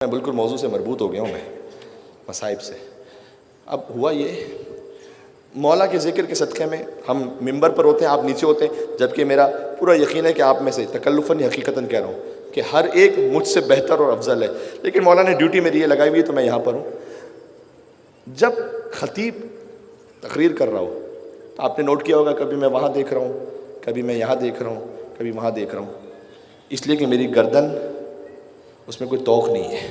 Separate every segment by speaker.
Speaker 1: میں بالکل موضوع سے مربوط ہو گیا ہوں، میں مصائب سے۔ اب ہوا یہ، مولا کے ذکر کے صدقے میں ہم ممبر پر ہوتے ہیں، آپ نیچے ہوتے ہیں، جبکہ میرا پورا یقین ہے کہ آپ میں سے تکلفاً حقیقتاً کہہ رہا ہوں کہ ہر ایک مجھ سے بہتر اور افضل ہے، لیکن مولا نے ڈیوٹی میری یہ لگائی ہوئی ہے تو میں یہاں پر ہوں۔ جب خطیب تقریر کر رہا ہو تو آپ نے نوٹ کیا ہوگا، کبھی میں وہاں دیکھ رہا ہوں، کبھی میں یہاں دیکھ رہا ہوں، کبھی وہاں دیکھ رہا ہوں، اس لیے کہ میری گردن اس میں کوئی توق نہیں ہے۔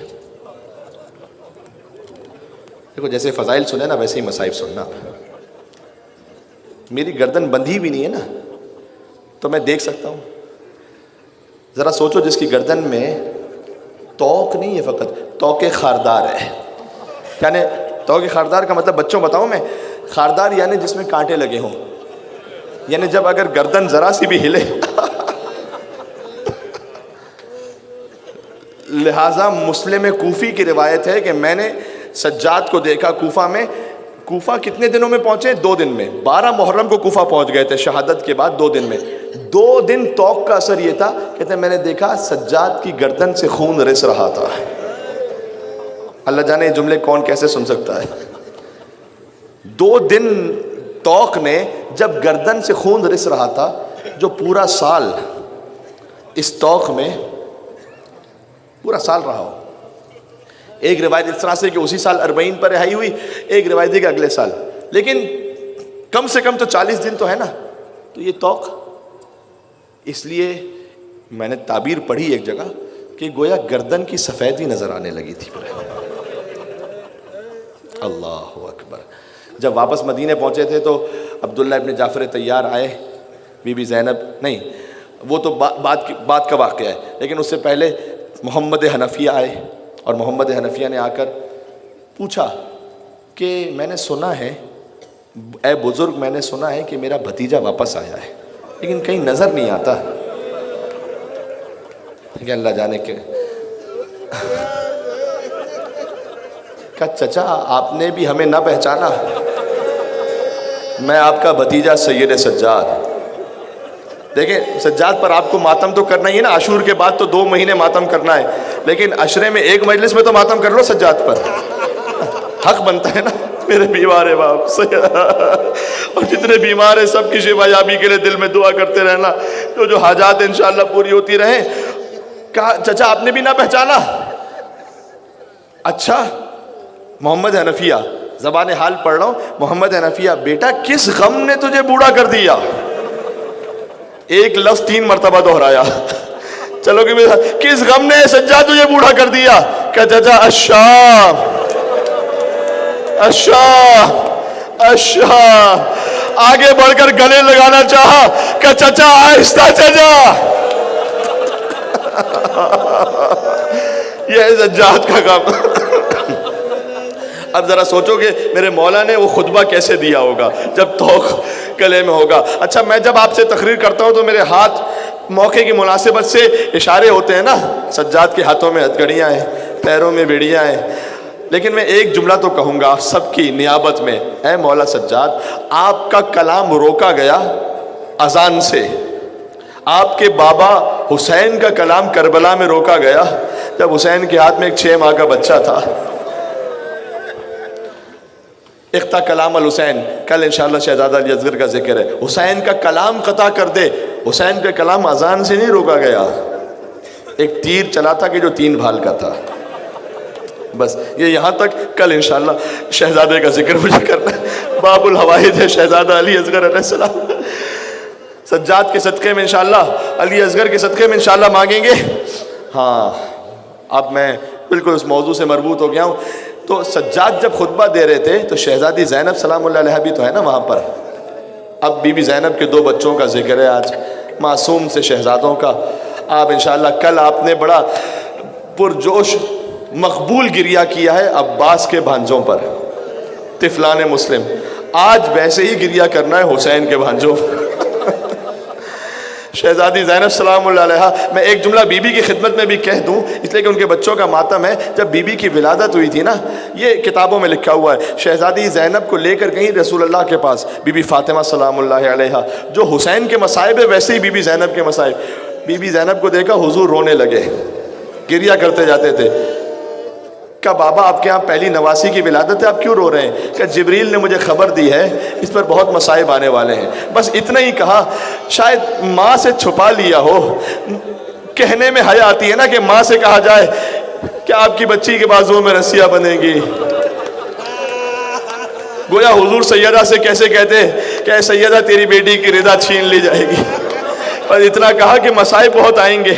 Speaker 1: دیکھو جیسے فضائل سنے نا ویسے ہی مصائب سننا۔ میری گردن بندھی بھی نہیں ہے نا تو میں دیکھ سکتا ہوں۔ ذرا سوچو، جس کی گردن میں توق نہیں ہے، فقط توق خاردار ہے، یعنی توق خاردار کا مطلب بچوں بتاؤں میں، خاردار یعنی جس میں کانٹے لگے ہوں، یعنی جب اگر گردن ذرا سی بھی ہلے لہٰذا مسلم کوفی کی روایت ہے کہ میں نے سجاد کو دیکھا کوفہ میں۔ کوفہ کتنے دنوں میں پہنچے؟ 2 دن میں۔ 12 محرم کو کوفہ پہنچ گئے تھے، شہادت کے بعد 2 دن میں۔ 2 دن توق کا اثر یہ تھا، کہتے ہیں میں نے دیکھا سجاد کی گردن سے خون رس رہا تھا۔ اللہ جانے یہ جملے کون کیسے سن سکتا ہے۔ 2 دن توق نے جب گردن سے خون رس رہا تھا، جو پورا سال اس توق میں پورا سال رہا ہو۔ ایک روایت اس طرح سے کہ اسی سال 40 پر رہائی ہوئی، ایک روایت ہے کہ اگلے سال، لیکن کم سے کم تو 40 دن تو ہے نا۔ تو یہ توق، اس لیے میں نے تعبیر پڑھی ایک جگہ کہ گویا گردن کی سفیدی نظر آنے لگی تھی۔ اللہ اکبر۔ جب واپس مدینے پہنچے تھے تو عبداللہ ابن جعفر طیار آئے، بی بی زینب نہیں، وہ تو بات کا واقعہ ہے، لیکن اس سے پہلے محمد حنفیہ آئے، اور محمد حنفیہ نے آ کر پوچھا کہ میں نے سنا ہے، اے بزرگ میں نے سنا ہے کہ میرا بھتیجا واپس آیا ہے، لیکن کہیں نظر نہیں آتا، کہ اللہ جانے کے۔ کہا چچا آپ نے بھی ہمیں نہ پہچانا، میں آپ کا بھتیجا سید سجاد۔ دیکھیں سجاد پر آپ کو ماتم تو کرنا ہی ہے نا، عاشور کے بعد تو 2 مہینے ماتم کرنا ہے، لیکن عشرے میں ایک مجلس میں تو ماتم کر لو سجاد پر، حق بنتا ہے نا۔ میرے بیمار ہے باپ اور جتنے بیمار ہیں سب کی شفا یابی کے لیے دل میں دعا کرتے رہنا، جو حاجات انشاءاللہ پوری ہوتی رہیں۔ کہا چچا آپ نے بھی نہ پہچانا؟ اچھا محمد حنفیہ، زبان حال پڑھ رہا ہوں، محمد حنفیہ بیٹا کس غم نے تجھے بوڑھا کر دیا؟ ایک لفظ 3 مرتبہ دہرایا۔ چلو کہ کس غم نے سجاد تجھے بوڑھا کر دیا؟ کہ چچا الشام الشام الشام۔ آگے بڑھ کر گلے لگانا چاہا کہ چچا آہستہ چچا۔ یہ ہے سجاد کا غم۔ اب ذرا سوچو کہ میرے مولا نے وہ خطبہ کیسے دیا ہوگا جب توق گلے میں ہوگا۔ اچھا میں جب آپ سے تقریر کرتا ہوں تو میرے ہاتھ موقع کی مناسبت سے اشارے ہوتے ہیں نا، سجاد کے ہاتھوں میں ہتھکڑیاں ہیں، پیروں میں بیڑیاں ہیں، لیکن میں ایک جملہ تو کہوں گا آپ سب کی نیابت میں، اے مولا سجاد آپ کا کلام روکا گیا اذان سے، آپ کے بابا حسین کا کلام کربلا میں روکا گیا جب حسین کے ہاتھ میں ایک 6 ماہ کا بچہ تھا۔ اقتا کلام الحسین، کل انشاءاللہ شہزادہ علی اصغر کا ذکر ہے۔ حسین کا کلام قطع کر دے، حسین کا کلام اذان سے نہیں روکا گیا، ایک تیر چلا تھا کہ جو 3 بھال کا تھا۔ بس یہ یہاں تک، کل انشاءاللہ شہزادے کا ذکر مجھے کرنا ہے۔ باب الحوائج ہے شہزادہ علی اصغر علیہ السلام۔ سجاد کے صدقے میں انشاءاللہ، علی اصغر کے صدقے میں انشاءاللہ مانگیں گے۔ ہاں اب میں بالکل اس موضوع سے مربوط ہو گیا ہوں۔ تو سجاد جب خطبہ دے رہے تھے تو شہزادی زینب سلام اللہ علیہ بھی تو ہے نا وہاں پر۔ اب بی بی زینب کے 2 بچوں کا ذکر ہے آج، معصوم سے شہزادوں کا۔ آپ انشاءاللہ کل آپ نے بڑا پرجوش مقبول گریہ کیا ہے عباس کے بھانجوں پر، طفلان مسلم، آج ویسے ہی گریہ کرنا ہے حسین کے بھانجوں پر۔ شہزادی زینب سلام اللہ علیہ، میں ایک جملہ بی بی کی خدمت میں بھی کہہ دوں اس لیے کہ ان کے بچوں کا ماتم ہے۔ جب بی بی کی ولادت ہوئی تھی نا، یہ کتابوں میں لکھا ہوا ہے، شہزادی زینب کو لے کر گئی رسول اللہ کے پاس بی بی فاطمہ سلام اللہ علیہ، جو حسین کے مصائب ہے ویسے ہی بی بی زینب کے مصائب۔ بی بی زینب کو دیکھا حضور رونے لگے، گریہ کرتے جاتے تھے۔ کہ بابا آپ کے یہاں پہلی نواسی کی ولادت ہے، آپ کیوں رو رہے ہیں؟ کہ جبریل نے مجھے خبر دی ہے اس پر بہت مصائب آنے والے ہیں. بس اتنا ہی کہا. شاید ماں سے چھپا لیا ہو. کہنے میں حیا آتی ہے نا کہ ماں سے کہا جائے کہ آپ کی بچی کے بازوؤں میں رسیاں بندھیں گی. گویا حضور سیدہ سے کیسے کہتے کہ اے سیدہ تیری بیٹی کی رضا چھین لی جائے گی. اور اتنا کہا کہ مصائب بہت آئیں گے.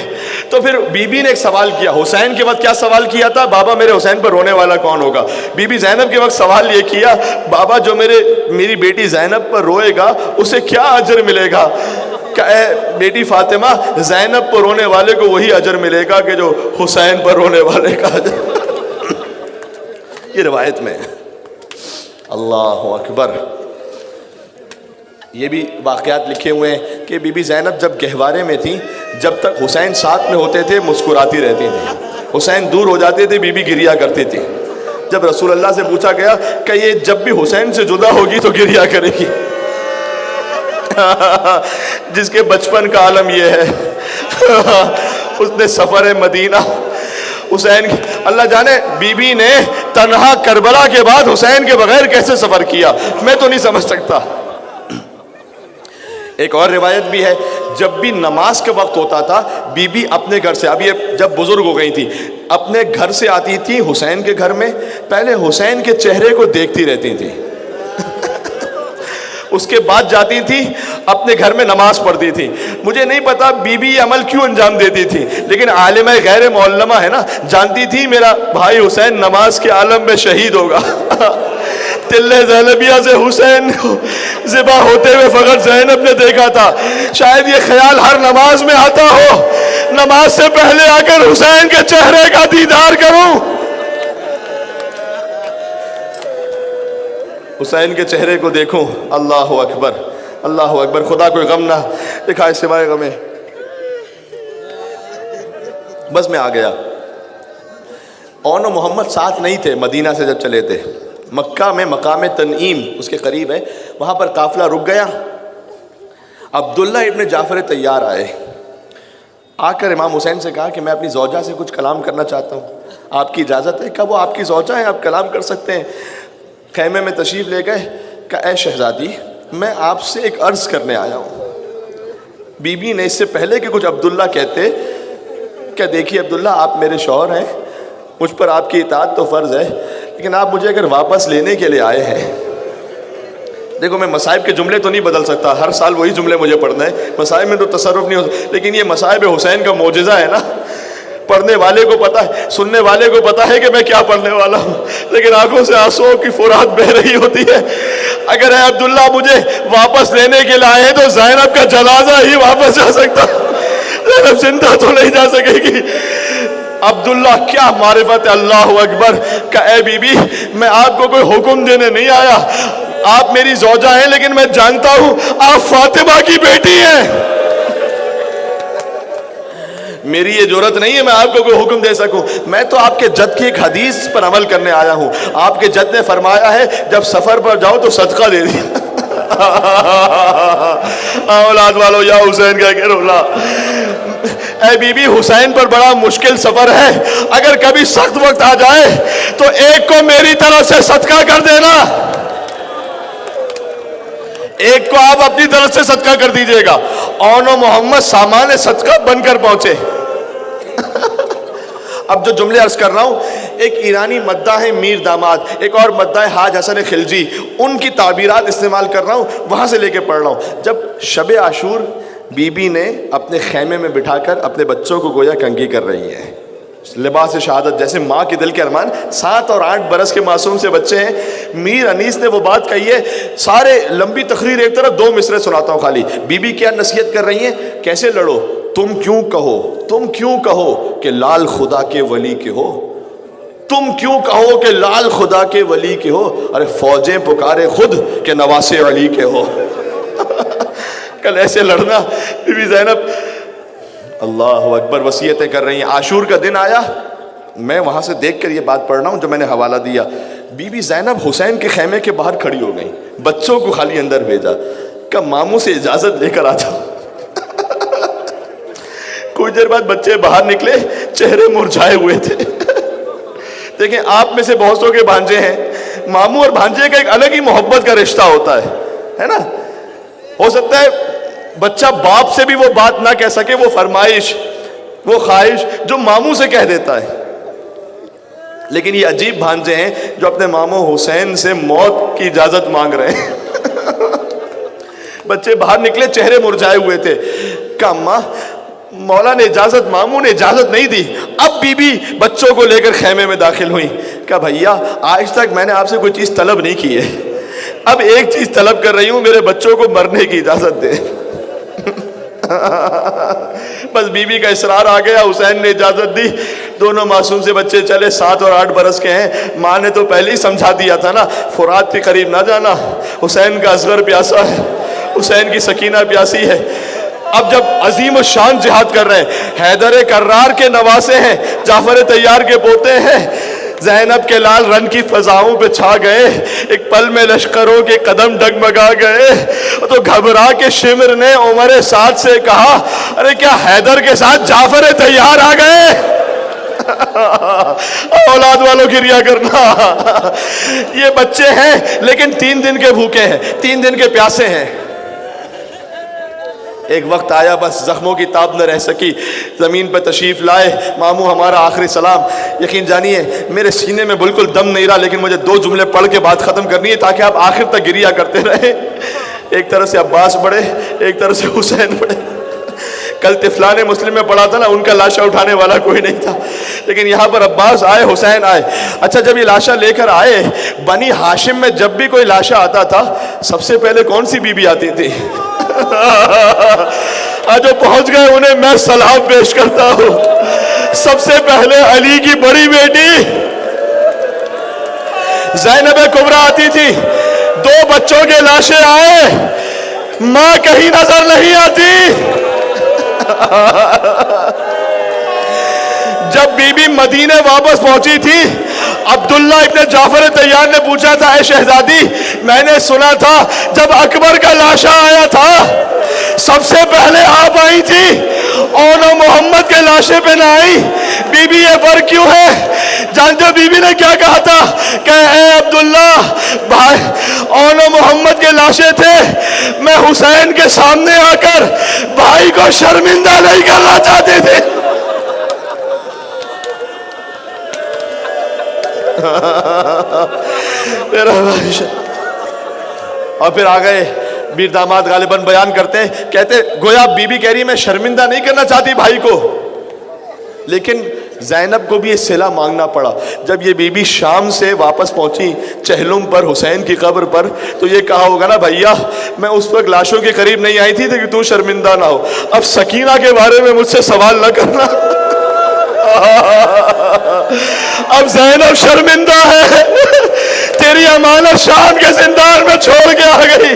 Speaker 1: تو پھر بی بی نے ایک سوال کیا. حسین کے وقت کیا سوال کیا تھا؟ بابا میرے حسین پر رونے والا کون ہوگا؟ بی بی زینب کے وقت سوال یہ کیا، بابا جو میری بیٹی زینب پر روئے گا اسے کیا اجر ملے گا؟ کہ اے بیٹی فاطمہ، زینب پر رونے والے کو وہی اجر ملے گا کہ جو حسین پر رونے والے کا اجر. یہ روایت میں. اللہ اکبر. یہ بھی واقعات لکھے ہوئے ہیں کہ بی بی زینب جب گہوارے میں تھی، جب تک حسین ساتھ میں ہوتے تھے مسکراتی رہتی تھی. حسین دور ہو جاتے تھے بی بی گریا کرتی تھی. جب رسول اللہ سے پوچھا گیا کہ یہ جب بھی حسین سے جدا ہوگی تو گریا کرے گی. جس کے بچپن کا عالم یہ ہے. اس نے سفر مدینہ حسین، اللہ جانے بی بی نے تنہا کربلا کے بعد حسین کے بغیر کیسے سفر کیا، میں تو نہیں سمجھ سکتا. ایک اور روایت بھی ہے، جب بھی نماز کے وقت ہوتا تھا بی بی اپنے گھر سے، اب یہ جب بزرگ ہو گئی تھی، اپنے گھر سے آتی تھی حسین کے گھر میں. پہلے حسین کے چہرے کو دیکھتی رہتی تھی، اس کے بعد جاتی تھی اپنے گھر میں نماز پڑھتی تھی. مجھے نہیں پتا بی بی یہ عمل کیوں انجام دیتی تھی، لیکن عالمہ غیر معلمہ ہے نا، جانتی تھی میرا بھائی حسین نماز کے عالم میں شہید ہوگا. تلے زینبیہ سے حسین کو ذبح ہوتے ہوئے فقط زینب نے دیکھا تھا. شاید یہ خیال ہر نماز میں آتا ہو، نماز سے پہلے آ کر حسین کے چہرے کا دیدار کروں، حسین کے چہرے کو دیکھوں. اللہ اکبر، اللہ اکبر. خدا کوئی غم نہ دکھائے سوائے غمیں. بس میں آ گیا. اون و محمد ساتھ نہیں تھے مدینہ سے جب چلے تھے. مکہ میں مقام تنعیم اس کے قریب ہے، وہاں پر قافلہ رک گیا. عبداللہ ابن جعفر طیار آئے. آ کر امام حسین سے کہا کہ میں اپنی زوجہ سے کچھ کلام کرنا چاہتا ہوں، آپ کی اجازت ہے؟ کہ وہ آپ کی زوجہ ہیں، آپ کلام کر سکتے ہیں. خیمے میں تشریف لے گئے. کہ اے شہزادی، میں آپ سے ایک عرض کرنے آیا ہوں. بی بی نے اس سے پہلے کہ کچھ عبداللہ کہتے کہ دیکھیے عبداللہ آپ میرے شوہر ہیں، مجھ پر آپ کی اطاعت تو فرض ہے، لیکن آپ مجھے اگر واپس لینے کے لیے آئے ہیں، دیکھو میں مصائب کے جملے تو نہیں بدل سکتا، ہر سال وہی جملے مجھے پڑھنا ہے، مصائب میں تو تصرف نہیں ہو، لیکن یہ مصائب حسین کا معجزہ ہے نا. پڑھنے والے کو پتا ہے، سننے والے کو پتا ہے کہ میں کیا پڑھنے والا ہوں، لیکن آنکھوں سے آنسوؤں کی فرات بہ رہی ہوتی ہے. اگر اے عبداللہ مجھے واپس لینے کے لیے آئے تو زینب کا جنازہ ہی واپس جا سکتا، زینب زندہ تو نہیں جا سکے گی. عبداللہ کیا معرفت ہے. اللہ اکبر. کہ اے بی بی، میں آپ کو کوئی حکم دینے نہیں آیا، آپ میری زوجہ ہیں، لیکن میں جانتا ہوں آپ فاطمہ کی بیٹی ہیں. میری یہ جرت نہیں ہے میں آپ کو کوئی حکم دے سکوں، میں تو آپ کے جد کی ایک حدیث پر عمل کرنے آیا ہوں. آپ کے جد نے فرمایا ہے جب سفر پر جاؤ تو صدقہ دے دیا. اولاد والو یا حسین کہہ کے رولا. اے بی بی، حسین پر بڑا مشکل سفر ہے، اگر کبھی سخت وقت آ جائے تو ایک کو میری طرف سے صدقہ کر دینا، ایک کو آپ اپنی طرف سے صدقہ کر دیجئے گا. اون و محمد سامان صدقہ بن کر پہنچے. اب جو جملے عرض کر رہا ہوں، ایک ایرانی مداح ہے میر داماد، ایک اور مداح ہے حاج حسن خلجی، ان کی تعبیرات استعمال کر رہا ہوں، وہاں سے لے کے پڑھ رہا ہوں. جب شب عاشور بی بی نے اپنے خیمے میں بٹھا کر اپنے بچوں کو گویا کنگھی کر رہی ہیں، لباس شہادت جیسے ماں کے دل کے ارمان. 7 اور 8 برس کے معصوم سے بچے ہیں. میر انیس نے وہ بات کہی ہے، سارے لمبی تقریر ایک طرف، 2 مصرے سناتا ہوں خالی. بی بی کیا نصیحت کر رہی ہیں، کیسے لڑو، تم کیوں کہو کہ لال خدا کے ولی کے ہو، تم کیوں کہو کہ لال خدا کے ولی کے ہو، ارے فوجیں پکارے خود کہ نواسے علی کے ہو. کل ایسے لڑنا. بی بی زینب اللہ اکبر وصیتیں کر رہی ہیں. عاشور کا دن آیا، میں وہاں سے دیکھ کر یہ بات پڑھ رہا ہوں جو میں نے حوالہ دیا. بی بی زینب حسین کے خیمے کے باہر کھڑی ہو گئی، بچوں کو خالی اندر بھیجا کہ ماموں سے اجازت لے کر آ جاؤ. کچھ دیر بعد بچے باہر نکلے، چہرے مرجھائے ہوئے تھے. دیکھیں آپ میں سے بہت سو کے بھانجے ہیں, ماموں اور بھانجے کا ایک الگ ہی محبت کا رشتہ ہوتا ہے نا. ہو سکتا ہے بچہ باپ سے بھی وہ بات نہ کہہ سکے, وہ فرمائش, وہ خواہش جو ماموں سے کہہ دیتا ہے. لیکن یہ عجیب بھانجے ہیں جو اپنے ماموں حسین سے موت کی اجازت مانگ رہے ہیں. بچے باہر نکلے چہرے مرجھائے ہوئے تھے, کہا اماں مولا نے اجازت, ماموں نے اجازت نہیں دی. اب بی بی بچوں کو لے کر خیمے میں داخل ہوئی. کہا بھیا آج تک میں نے آپ سے کوئی چیز طلب نہیں کی ہے, اب ایک چیز طلب کر رہی ہوں, میرے بچوں کو مرنے کی اجازت دے. بس بی بی کا اصرار آ گیا, حسین نے اجازت دی. دونوں معصوم سے بچے چلے, 7 اور 8 برس کے ہیں. ماں نے تو پہلے ہی سمجھا دیا تھا نا, فرات کے قریب نہ جانا, حسین کا اصغر پیاسا ہے, حسین کی سکینہ پیاسی ہے. اب جب عظیم الشان جہاد کر رہے ہیں, حیدر کرار کے نواسے ہیں, جعفر طیار کے پوتے ہیں, زینب کے لال رن کی فضاؤں پہ چھا گئے, ایک پل میں لشکروں کے قدم ڈگمگا گئے. تو گھبرا کے شمر نے عمر سعد سے کہا ارے کیا حیدر کے ساتھ جعفر طیار آ گئے؟ اولاد والوں کی ریا کرنا. یہ بچے ہیں لیکن 3 دن کے بھوکے ہیں, 3 دن کے پیاسے ہیں. ایک وقت آیا بس زخموں کی تاب نہ رہ سکی, زمین پہ تشریف لائے. ماموں ہمارا آخری سلام. یقین جانیے میرے سینے میں بالکل دم نہیں رہا, لیکن مجھے 2 جملے پڑھ کے بات ختم کرنی ہے تاکہ آپ آخر تک گریا کرتے رہیں. ایک طرف سے عباس بڑھے, ایک طرف سے حسین بڑھے. کل طفلان مسلم میں پڑھا تھا نا, ان کا لاشا اٹھانے والا کوئی نہیں تھا, لیکن یہاں پر عباس آئے, حسین آئے. اچھا جب یہ لاشا لے کر آئے, بنی ہاشم میں جب بھی کوئی لاشا آتا تھا سب سے پہلے کون سی بی بی آتی تھی؟ آج جو پہنچ گئے انہیں میں سلام پیش کرتا ہوں. سب سے پہلے علی کی بڑی بیٹی زینب کبریٰ آتی تھی. 2 بچوں کے لاشیں آئے, ماں کہیں نظر نہیں آتی. جب بی بی مدینے واپس پہنچی تھی, عبداللہ ابن جعفر طیار نے پوچھا تھا اے شہزادی میں نے سنا تھا جب اکبر کا لاشا آیا تھا سب سے پہلے آپ آئی تھی, اور محمد کے لاشے پہ نہ آئی. بی بی یہ فرق کیوں ہے؟ جانتے بی بی نے کیا کہا تھا کہ اے عبداللہ بھائی اور محمد کے لاشے تھے, میں حسین کے سامنے آ کر بھائی کو شرمندہ نہیں کرنا چاہتے تھے. اور پھر آ گئے بیر داماد غالباً بیان کرتے ہیں, کہتے گویا بی بی کہہ رہی میں شرمندہ نہیں کرنا چاہتی بھائی کو, لیکن زینب کو بھی یہ صلہ مانگنا پڑا. جب یہ بی بی شام سے واپس پہنچی چہلم پر حسین کی قبر پر, تو یہ کہا ہوگا نا بھیا میں اس وقت لاشوں کے قریب نہیں آئی تھی کہ تو شرمندہ نہ ہو, اب سکینہ کے بارے میں مجھ سے سوال نہ کرنا. اب زینب شرمندہ ہے, تیری امانت شام کے زندان میں چھوڑ کے آ گئی.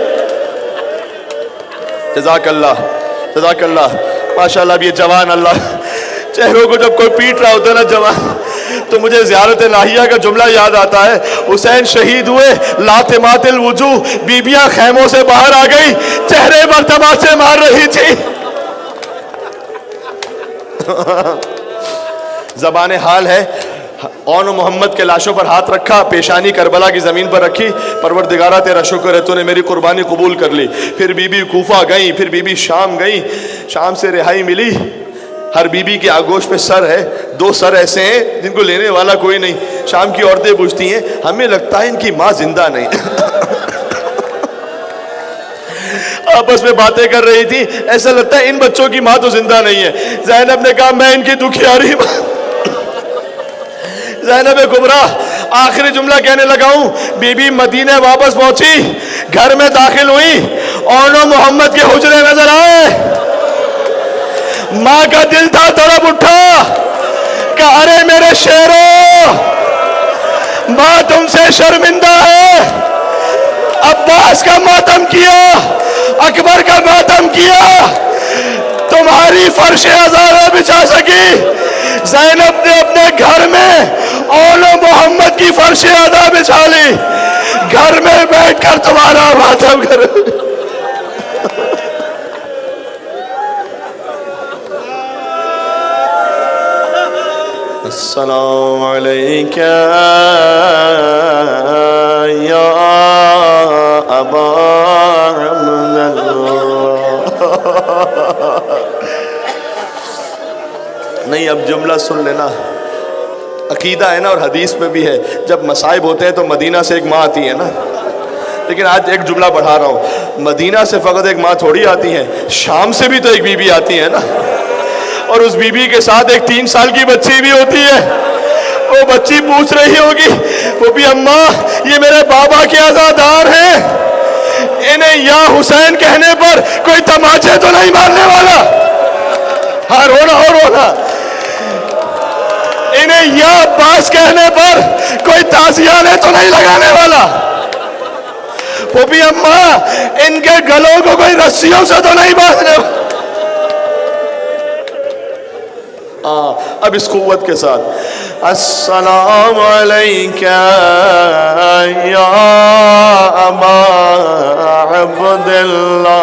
Speaker 1: جزاک اللہ, جزاک اللہ. ماشاءاللہ اب یہ جوان اللہ چہروں کو جب کوئی پیٹ رہا ہوتا ہے نا جوان, تو مجھے زیارت لاہیہ کا جملہ یاد آتا ہے. حسین شہید ہوئے, لاتمات الوجوہ, بیبیاں خیموں سے باہر آ گئی, چہرے پر تماچے مار رہی تھی. زبان حال ہے, اون محمد کے لاشوں پر ہاتھ رکھا, پیشانی کربلا کی زمین پر رکھی, پروردگارہ تیرا شکر ہے تو نے میری قربانی قبول کر لی. پھر بی بی کوفہ گئی, پھر بی بی شام گئی, شام سے رہائی ملی. ہر بی بی کے آگوش پہ سر ہے, 2 سر ایسے ہیں جن کو لینے والا کوئی نہیں. شام کی عورتیں پوچھتی ہیں ہمیں لگتا ہے ان کی ماں زندہ نہیں. آپس میں باتیں کر رہی تھی, ایسا لگتا ہے ان بچوں کی ماں تو زندہ نہیں ہے. زینب نے کہا میں ان کی دکھیاری زینب کبریٰ آخری جملہ کہنے لگا ہوں. بی بی مدینے واپس پہنچی, گھر میں داخل ہوئی, اور محمد کے حجرے نظر آئے. ماں کا دل تھا تڑپ اٹھا کہ ارے میرے شیرو, ماں تم سے شرمندہ ہے. عباس کا ماتم کیا, اکبر کا ماتم کیا, تمہاری فرش عزا بچھا سکی. زینب نے اپنے گھر میں اول محمد کی فرش عزا بچھا لی, گھر میں بیٹھ کر تمہارا ماتم کر. السلام علیکہ یا ابا عبداللہ. نہیں اب جملہ سن لینا. عقیدہ ہے نا اور حدیث میں بھی ہے جب مصائب ہوتے ہیں تو مدینہ سے ایک ماں آتی ہے نا. لیکن آج ایک جملہ بڑھا رہا ہوں, مدینہ سے فقط ایک ماں تھوڑی آتی ہے, شام سے بھی تو ایک بی بی آتی ہے نا. اور اس بی بی کے ساتھ ایک 3 سال کی بچی بھی ہوتی ہے. وہ بچی پوچھ رہی ہوگی وہ بھی اماں یہ میرے بابا کے عزادار ہیں, انہیں یا حسین کہنے پر کوئی تماچے تو نہیں مارنے والا. ہاں رونا ہو رونا. انہیں یا عباس کہنے پر کوئی تازیانے تو نہیں لگانے والا. وہ بھی اماں ان کے گلوں کو کوئی رسیوں سے تو نہیں باندھنے والا. اب اس قوت کے ساتھ السلام علیکہ یا ابا عبداللہ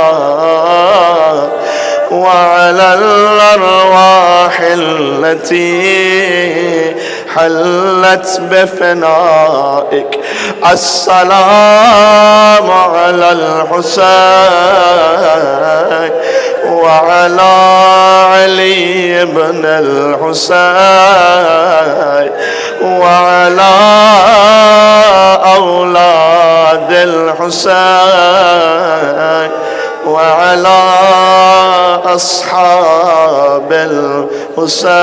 Speaker 1: وعلى الأرواح التي حلت بفنائك السلام على الحسين وعلى علي بن الحسين وعلى أولاد الحسين وعلى أصحاب الحسين.